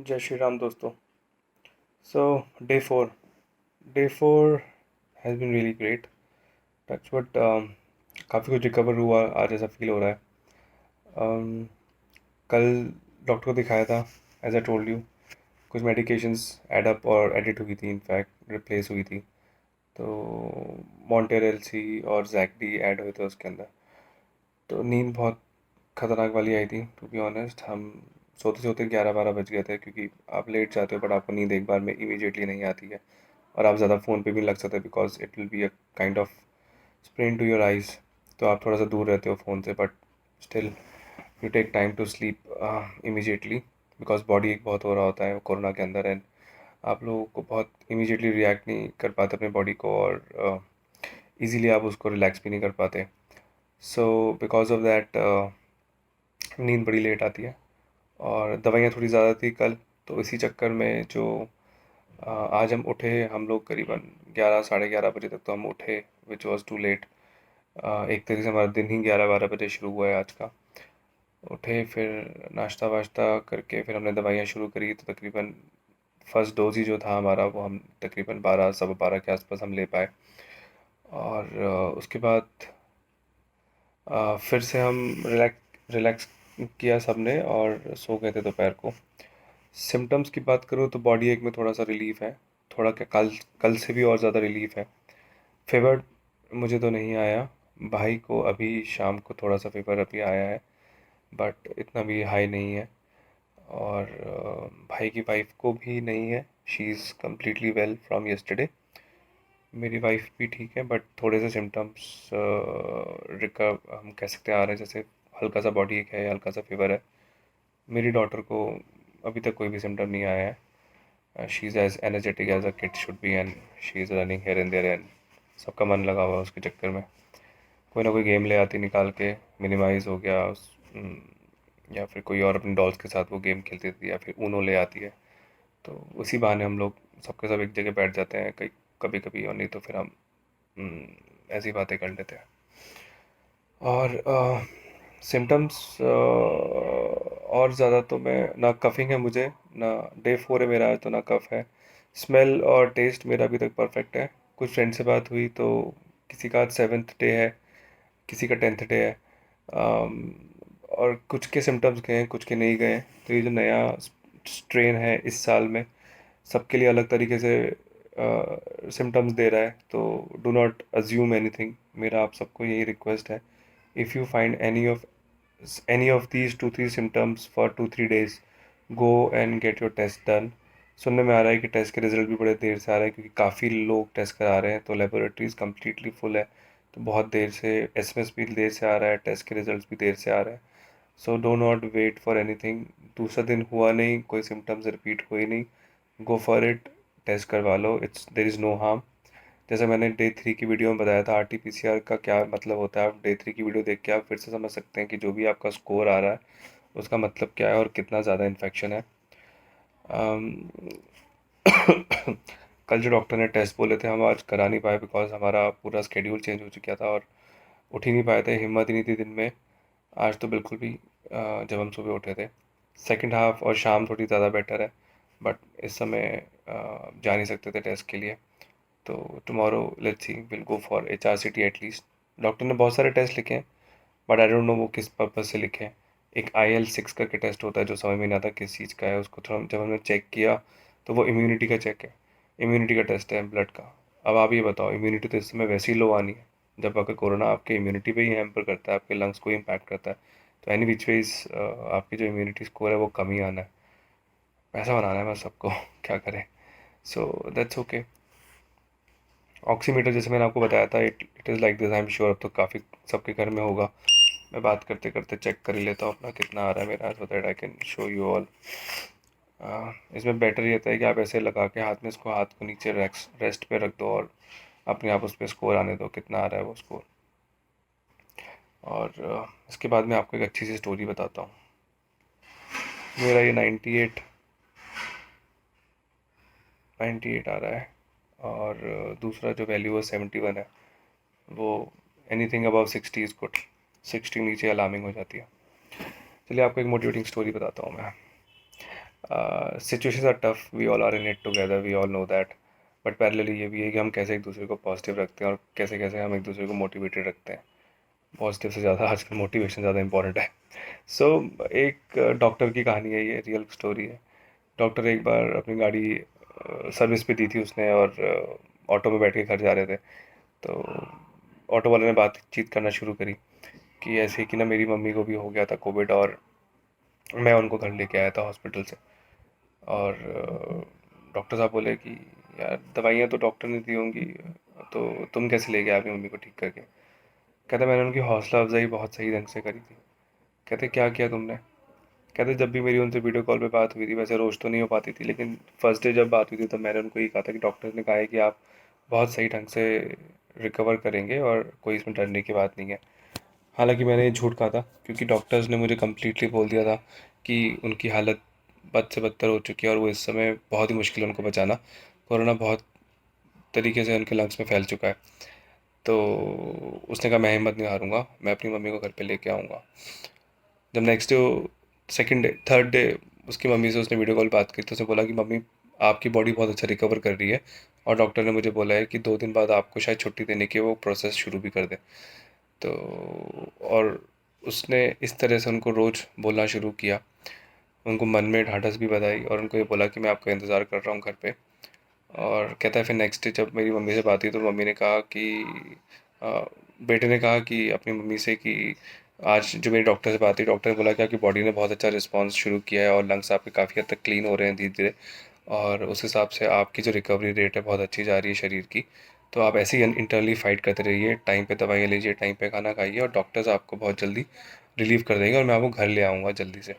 जय श्री राम दोस्तों। So day four has been really great. Touch but काफ़ी कुछ रिकवर हुआ आज ऐसा फील हो रहा है। कल डॉक्टर को दिखाया था, एज आई टोल्ड यू। कुछ मेडिकेशंस एड अप और एडिट हुई थी, इनफैक्ट रिप्लेस हुई थी। तो मॉन्टेरेल सी और जैकडी ऐड हुए थे उसके अंदर। तो नींद बहुत खतरनाक वाली आई थी, टू बी ऑनेस्ट। हम सोते सोते 11-12 बज गए थे, क्योंकि आप लेट जाते हो बट आपको नींद एक बार में इमीडिएटली नहीं आती है, और आप ज़्यादा फ़ोन पे भी लग सकते हैं because it will be a kind of strain to your eyes. तो आप थोड़ा सा दूर रहते हो फ़ोन से, but still you take time to sleep immediately, because body एक बहुत हो रहा होता है कोरोना के अंदर। एंड आप लोगों को बहुत इमीडिएटली रिएक्ट नहीं कर पाते अपने बॉडी को, और ईज़िली आप उसको रिलैक्स भी नहीं कर पाते। सो बिकॉज ऑफ दैट नींद बड़ी लेट आती है, और दवाइयाँ थोड़ी ज़्यादा थी कल। तो इसी चक्कर में जो आज हम उठे, हम लोग करीबन 11 साढ़े 11 बजे तक तो हम उठे, विच वॉज टू लेट। एक तरीके से हमारा दिन ही 11-12 बजे शुरू हुआ है आज का। उठे, फिर नाश्ता वाश्ता करके फिर हमने दवाइयाँ शुरू करी। तो तकरीबन फर्स्ट डोज ही जो था हमारा, वो हम तकरीबन 12 सवा 12 के आसपास हम ले पाए। और उसके बाद फिर से हम रिलैक्स किया सबने, और सो गए थे दोपहर को। सिम्टम्स की बात करूँ तो बॉडी एक में थोड़ा सा रिलीफ है, थोड़ा क्या, कल कल से भी और ज़्यादा रिलीफ है। फीवर मुझे तो नहीं आया, भाई को अभी शाम को थोड़ा सा फीवर अभी आया है, बट इतना भी हाई नहीं है। और भाई की वाइफ को भी नहीं है, she is completely well from yesterday. मेरी वाइफ भी ठीक है, बट थोड़े से सिम्टम्स हम कह सकते हैं आ रहे हैं, जैसे हल्का सा बॉडी एक है, हल्का सा फीवर है। मेरी डॉटर को अभी तक कोई भी सिम्टम नहीं आया है। She is as energetic as a kid should be, and she is running here and there, एंड सबका मन लगा हुआ है उसके चक्कर में। कोई ना कोई गेम ले आती निकाल के, मिनिमाइज हो गया या फिर कोई और अपने डॉल्स के साथ वो गेम खेलती थी, या फिर ऊनो ले आती है। तो उसी बहाने हम लोग सबके सब एक जगह बैठ जाते हैं कई कभी कभी, और नहीं तो फिर हम ऐसी बातें कर लेते हैं। और सिम्टम्स और ज़्यादा तो मैं ना, कफ़िंग है मुझे ना, डे 4 है मेरा आज, तो ना कफ़ है। स्मेल और टेस्ट मेरा अभी तक परफेक्ट है। कुछ फ्रेंड से बात हुई तो किसी का आज 7th डे है, किसी का 10th डे है। अम, और कुछ के सिम्टम्स गए हैं, कुछ के नहीं गए हैं। तो ये जो नया स्ट्रेन है इस साल में, सबके लिए अलग तरीके से सिम्टम्स दे रहा है। तो डू नॉट अज्यूम एनीथिंग, मेरा आप सबको यही रिक्वेस्ट है। If you find any of these 2-3 symptoms for 2-3 days, go and get your test done. सुनने में आ रहा है कि टेस्ट के रिजल्ट भी बड़े देर से आ रहे हैं, क्योंकि काफ़ी लोग टेस्ट करा रहे हैं, तो लेबोरेटरीज कम्प्लीटली फुल है। तो बहुत देर से एसएमएस भी देर से आ रहा है, टेस्ट के रिजल्ट्स भी देर से आ रहे हैं। So do not wait for anything. दूसरा दिन हुआ नहीं, कोई सिम्टम्स रिपीट हुए नहीं, गो फॉर इट, टेस्ट करवा लो, it's there is no harm. जैसे मैंने डे 3 की वीडियो में बताया था RT-PCR का क्या मतलब होता है, आप डे 3 की वीडियो देख के आप फिर से समझ सकते हैं कि जो भी आपका स्कोर आ रहा है उसका मतलब क्या है और कितना ज़्यादा इन्फेक्शन है। कल जो डॉक्टर ने टेस्ट बोले थे हम आज करा नहीं पाए, बिकॉज हमारा पूरा स्केड्यूल चेंज हो चुका था और उठ ही नहीं पाए थे, हिम्मत ही नहीं थी दिन में। आज तो बिल्कुल भी जब हम सुबह उठे थे। सेकंड हाफ और शाम थोड़ी ज़्यादा बेटर है, बट इस समय जा नहीं सकते थे टेस्ट के लिए। तो tomorrow let's see, will go for HRCT at least. Doctor ने बहुत सारे टेस्ट लिखे हैं, बट आई डोंट नो वो किस पर्पज़ से लिखे हैं। एक IL-6 करके टेस्ट होता है जो समझ में नहीं आता किस चीज़ का है, उसको थोड़ा जब हमने चेक किया तो वो इम्यूनिटी का चेक है, इम्यूनिटी का टेस्ट है ब्लड का। अब आप ये बताओ, इम्यूनिटी तो इस समय वैसे ही लो आनी है, जब आपका कोरोना आपके इम्यूनिटी पे ही हैम्पर करता है, आपके लंग्स को इम्पैक्ट करता है। तो एनी विच वेज आपकी जो इम्यूनिटी स्कोर है वो कम ही आना है। पैसा बनाना है बस सबको क्या करें। So that's okay. ऑक्सीमीटर जैसे मैंने आपको बताया था, it is like this, I am sure अब तो काफ़ी सबके घर में होगा। मैं बात करते करते चेक कर ही लेता हूँ अपना कितना आ रहा है मेरा, so that I can show you all. इसमें बेटर ये होता है कि आप ऐसे लगा के हाथ में, इसको हाथ को नीचे रेस्ट पे रख दो, और अपने आप उस पर स्कोर आने दो कितना आ रहा है वो स्कोर। और इसके बाद मैं आपको एक अच्छी सी स्टोरी बताता हूँ। मेरा ये 98 आ रहा है, और दूसरा जो वैल्यू है 71 है। वो एनीथिंग अबव 60 इज़ गुड, 60 नीचे अलार्मिंग हो जाती है। चलिए आपको एक मोटिवेटिंग स्टोरी बताता हूँ मैं। Situations are tough, we all are in it together, we all know that, but parallelly ये भी है कि हम कैसे एक दूसरे को पॉजिटिव रखते हैं और कैसे कैसे हम एक दूसरे को मोटिवेटेड रखते हैं। पॉजिटिव से ज़्यादा आजकल मोटिवेशन ज़्यादा इंपॉर्टेंट है। सो एक डॉक्टर की कहानी है, ये रियल स्टोरी है। डॉक्टर एक बार अपनी गाड़ी सर्विस पे दी थी उसने, और ऑटो में बैठ के घर जा रहे थे। तो ऑटो वाले ने बातचीत करना शुरू करी कि ऐसे कि ना मेरी मम्मी को भी हो गया था कोविड, और मैं उनको घर लेके आया था हॉस्पिटल से। और डॉक्टर साहब बोले कि यार दवाइयाँ तो डॉक्टर ने दी होंगी, तो तुम कैसे ले गए अपनी मम्मी को ठीक करके? कहते मैंने उनकी हौसला अफजाई बहुत सही ढंग से करी थी। कहते क्या किया तुमने? कहते जब भी मेरी उनसे वीडियो कॉल पे बात हुई थी, वैसे रोज़ तो नहीं हो पाती थी, लेकिन फर्स्ट डे जब बात हुई थी, तब मैंने उनको ये कहा था कि डॉक्टर ने कहा है कि आप बहुत सही ढंग से रिकवर करेंगे और कोई इसमें डरने की बात नहीं है। हालांकि मैंने ये झूठ कहा था, क्योंकि डॉक्टर्स ने मुझे कम्प्लीटली बोल दिया था कि उनकी हालत बद से बदतर हो चुकी है और वो इस समय बहुत ही मुश्किल है उनको बचाना। कोरोना बहुत तरीके से उनके लंग्स में फैल चुका है। तो उसने कहा मैं हिम्मत नहीं हारूंगा, मैं अपनी मम्मी को घर पे लेके आऊँगा। जब next day, second day, third day, उसकी मम्मी से उसने वीडियो कॉल बात की, तो उसने बोला कि मम्मी आपकी बॉडी बहुत अच्छा रिकवर कर रही है, और डॉक्टर ने मुझे बोला है कि 2 दिन बाद आपको शायद छुट्टी देने की वो प्रोसेस शुरू भी कर दे। तो और उसने इस तरह से उनको रोज़ बोलना शुरू किया, उनको मन में ढाढ़स भी बधाई और उनको ये बोला कि मैं आपका इंतज़ार कर रहा हूँ घर पे। और कहता है फिर नेक्स्ट डे जब मेरी मम्मी से बात हुई, तो मम्मी ने कहा कि अ, बेटे ने कहा कि अपनी मम्मी से कि आज जो मेरी डॉक्टर से बात हुई, डॉक्टर ने बोला कि आपकी बॉडी ने बहुत अच्छा रिस्पांस शुरू किया है और लंग्स आपके काफ़ी हद तक क्लीन हो रहे हैं धीरे धीरे, और उस हिसाब से आपकी जो रिकवरी रेट है बहुत अच्छी जा रही है शरीर की। तो आप ऐसे ही इंटरनली फाइट करते रहिए, टाइम पे दवाइयाँ लीजिए, टाइम पे खाना खाइए, और डॉक्टर्स आपको बहुत जल्दी रिलीव कर देंगे और मैं आपको घर ले आऊँगा जल्दी से।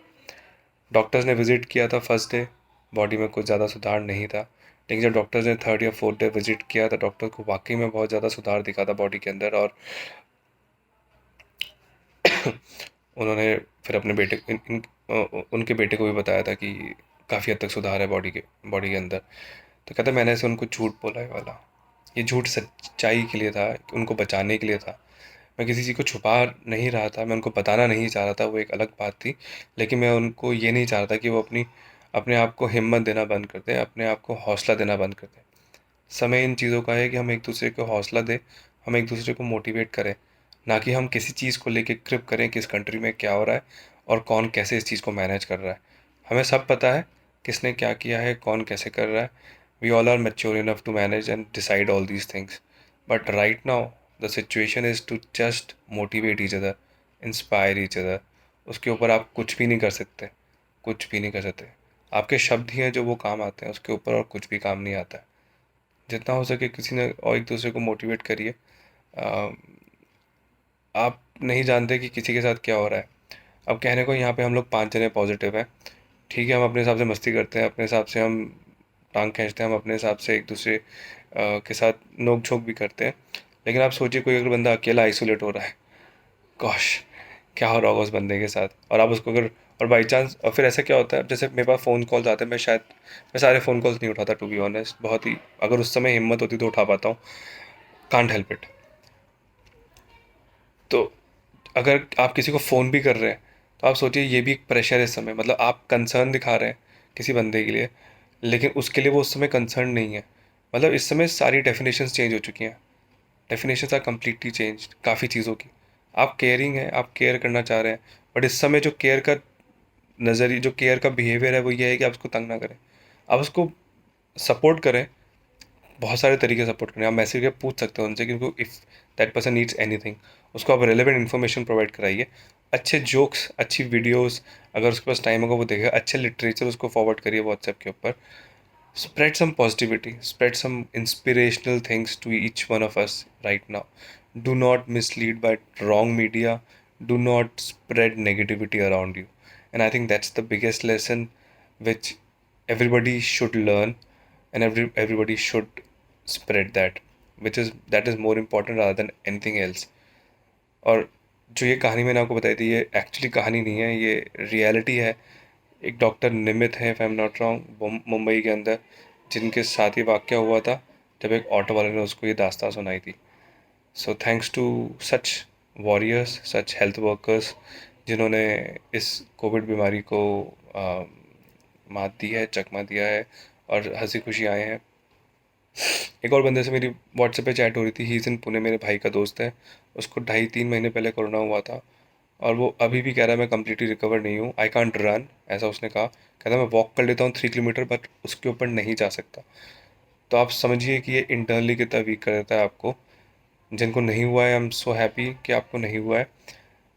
डॉक्टर्स ने विज़िट किया था फर्स्ट डे, बॉडी में कुछ ज़्यादा सुधार नहीं था, लेकिन जब डॉक्टर्स ने थर्ड या फोर्थ डे विज़िट किया, तो डॉक्टर को वाकई में बहुत ज़्यादा सुधार दिखा था बॉडी के अंदर। और उन्होंने फिर अपने बेटे उनके बेटे को भी बताया था कि काफ़ी हद तक सुधार है बॉडी के अंदर। तो कहता मैंने ऐसे उनको झूठ बोला है वाला, ये झूठ सच्चाई के लिए था, उनको बचाने के लिए था। मैं किसी चीज़ को छुपा नहीं रहा था, मैं उनको बताना नहीं चाह रहा था, वो एक अलग बात थी। लेकिन मैं उनको ये नहीं चाह रहा था कि वो अपने आप को हिम्मत देना बंद कर दें, अपने आप को हौसला देना बंद कर दें। समय इन चीज़ों का है कि हम एक दूसरे को हौसला दें, हम एक दूसरे को मोटिवेट करें, ना कि हम किसी चीज़ को लेके क्रिप करें किस कंट्री में क्या हो रहा है और कौन कैसे इस चीज़ को मैनेज कर रहा है। हमें सब पता है किसने क्या किया है, कौन कैसे कर रहा है। We all are mature enough to manage and decide all these things, but right now the situation is to just motivate each other, inspire each other. उसके ऊपर आप कुछ भी नहीं कर सकते, कुछ भी नहीं कर सकते। आपके शब्द ही हैं जो वो काम आते हैं, उसके ऊपर और कुछ भी काम नहीं आता है। जितना हो सके किसी ने और एक दूसरे को मोटिवेट करिए। अ, आप नहीं जानते कि किसी के साथ क्या हो रहा है। अब कहने को यहाँ पे हम लोग 5 जने पॉजिटिव हैं, ठीक है, हम अपने हिसाब से मस्ती करते हैं, अपने हिसाब से हम टांग खींचते हैं, हम अपने हिसाब से एक दूसरे के साथ नोक झोंक भी करते हैं। लेकिन आप सोचिए कोई अगर बंदा अकेला आइसोलेट हो रहा है, गॉश, क्या हो रहा होगा उस बंदे के साथ। और आप उसको अगर, और बाई चांस, और फिर ऐसा क्या होता है, जैसे मेरे पास फ़ोन कॉल्स आते हैं, मैं सारे फ़ोन कॉल्स नहीं उठाता टू बी ऑनेस्ट, बहुत ही, अगर उस समय हिम्मत होती तो उठा पाता हूँ, कांट हेल्प इट। तो अगर आप किसी को फ़ोन भी कर रहे हैं, तो आप सोचिए ये भी एक प्रेशर है इस समय, मतलब आप कंसर्न दिखा रहे हैं किसी बंदे के लिए, लेकिन उसके लिए वो उस समय कंसर्न नहीं है। मतलब इस समय सारी डेफिनेशंस चेंज हो चुकी हैं, डेफिनेशंस आर कम्प्लीटली चेंज काफ़ी चीज़ों की। आप केयरिंग हैं, आप केयर करना चाह रहे हैं, बट इस समय जो केयर का नज़रिए, जो केयर का बिहेवियर है, वो ये है कि आप उसको तंग ना करें, आप उसको सपोर्ट करें। बहुत सारे तरीके से सपोर्ट करें, आप मैसेज करके पूछ सकते हो उनसे कि उनको if that person needs anything, उसको आप रेलेवेंट इन्फॉर्मेशन प्रोवाइड कराइए। अच्छे जोक्स, अच्छी वीडियोस, अगर उसके पास टाइम होगा वो देखेगा, अच्छे लिटरेचर उसको फॉरवर्ड करिए व्हाट्सएप के ऊपर। Spread some positivity, spread some inspirational things to each one of us right now. Do not mislead by wrong media, do not spread negativity around you. And I think that's the biggest lesson which everybody should learn, and everybody should spread that, which is that is more important rather than anything else. और जो ये कहानी मैंने आपको बताई थी, ये actually कहानी नहीं है, ये रियलिटी है। एक डॉक्टर निमित है, if I am not wrong, Mumbai के अंदर, जिनके साथ ये वाक़या हुआ था, जब एक ऑटो वाले ने उसको ये दास्तान सुनाई थी। So thanks to such warriors, such health workers, जिन्होंने इस कोविड बीमारी को मात दी है, चकमा दिया है और हंसी खुशी आए हैं। एक और बंदे से मेरी व्हाट्सएप पे चैट हो रही थी, ही इज़ इन पुणे, मेरे भाई का दोस्त है। उसको 2.5-3 महीने पहले कोरोना हुआ था और वो अभी भी कह रहा है मैं कम्प्लीटली रिकवर नहीं हूँ, आई कांट रन, ऐसा उसने कहा। कहता मैं वॉक कर लेता हूँ 3 किलोमीटर, बट उसके ऊपर नहीं जा सकता। तो आप समझिए कि ये इंटरनली कितना वीक कर देता है आपको। जिनको नहीं हुआ है, आई एम सो हैप्पी कि आपको नहीं हुआ है,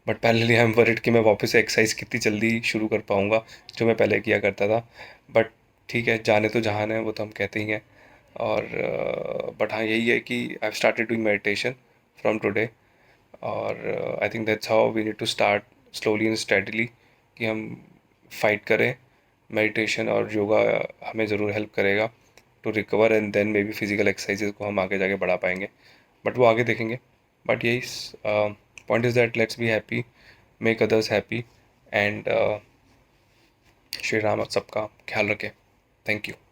but parallelly I am worried कि मैं वापस से एक्सरसाइज कितनी जल्दी शुरू कर पाऊँगा जो मैं पहले किया करता था। बट ठीक है, जाने तो जहान है, वो तो हम कहते ही हैं। और बट हाँ, यही है कि I have started doing meditation from today. और I think that's how we need to start, slowly and steadily, कि हम फाइट करें। मेडिटेशन और योगा हमें ज़रूर हेल्प करेगा to recover, and then may be physical exercises को हम आगे जाके बढ़ा पाएंगे, बट वो आगे देखेंगे। बट यही point is that let's be happy, make others happy, and Shri Ram आप सबका ख्याल रखें। Thank you.